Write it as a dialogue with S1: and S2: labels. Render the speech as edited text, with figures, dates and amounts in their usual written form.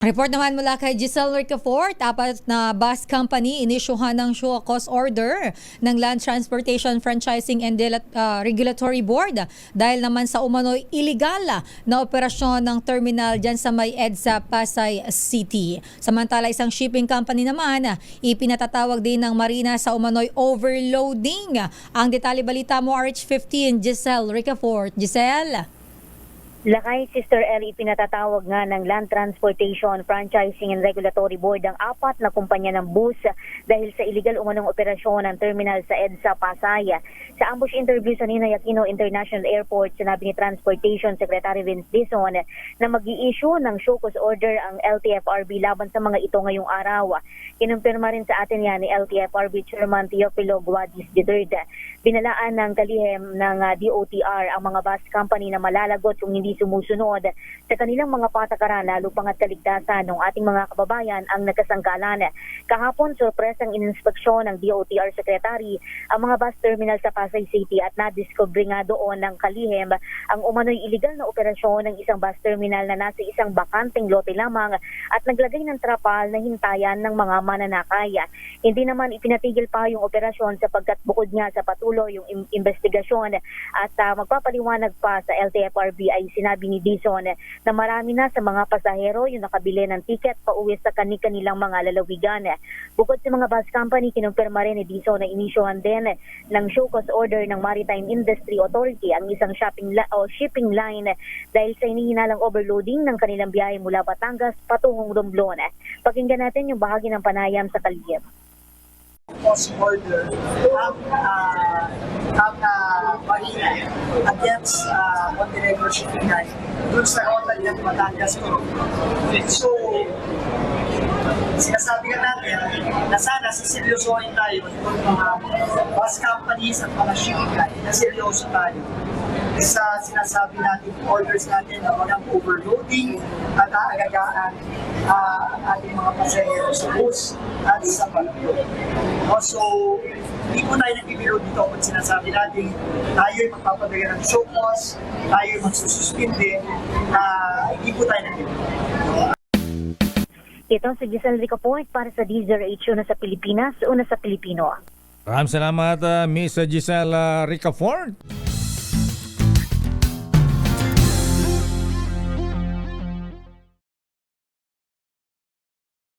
S1: Report naman mula kay Giselle Ricafort, apat na bus company inisyuhan ng show cause order ng Land Transportation Franchising and Regulatory Board dahil naman sa umano'y illegal na operasyon ng terminal dyan sa may EDSA Pasay City. Samantala isang shipping company naman ipinatatawag din ng Marina sa umano'y overloading. Ang detalye balita mo RH15, Giselle Ricafort. Giselle?
S2: Lakay, Sister Ellie, pinatatawag nga ng Land Transportation Franchising and Regulatory Board ang apat na kumpanya ng bus dahil sa illegal umanong operasyon ng terminal sa EDSA Pasay. Sa ambush interview sa Ninoy Aquino International Airport, sinabi ni Transportation Secretary Vince Dizon na mag-i-issue ng show cause order ang LTFRB laban sa mga ito ngayong araw. Kinumpirma rin sa atin yan ni LTFRB Chairman Teofilo Guadis III. Binalaan ng kalihim ng DOTR ang mga bus company na malalagot kung hindi sumusunod sa kanilang mga patakaran lalo pangat kaligtasan ng ating mga kababayan ang nagkasangkalan. Kahapon, sorpresang ininspeksyon ng DOTR Secretary ang mga bus terminal sa Pasay City at nadiskubre nga doon ng kalihim ang umano'y iligal na operasyon ng isang bus terminal na nasa isang bakanteng lote lamang at naglagay ng trapal na hintayan ng mga mananakay. Hindi naman ipinatigil pa yung operasyon sapagkat bukod nga sa patuloy yung investigasyon at magpapaliwanag pa sa LTFRB ay sinabi ni Dizon na marami na sa mga pasahero yung nakabili ng tiket pauwi sa kanilang mga lalawigan. Bukod sa mga bus company, kinumpirma rin ni Dizon na inisyuhan din ng show cause order ng Maritime Industry Authority ang isang shipping line dahil sa hinihinalang overloading ng kanilang biyahe mula Batangas patungong Romblon. Pakinggan natin yung bahagi ng panayam sa kalihim.
S3: Cause order ang Marina against Montenegro shipping line dun sa hotel ng Batangas. So, sinasabi ka natin na sana siseryosohin tayo ng mga bus companies at mga shipping line na seryoso tayo sa sinasabi natin, orders natin na walang overloading at aagagaan ang ating mga pasahero sa bus at sa barko. Also, hindi po tayo nagbibiro dito kung sinasabi natin tayo'y magpapabigay ng show cause, tayo'y magsususpindi, hindi po tayo nagbibiro.
S2: Ito si Giselle Ricafort para sa DZRH, una sa Pilipinas, una sa Pilipino.
S4: Maraming salamat, Miss Giselle Ricafort.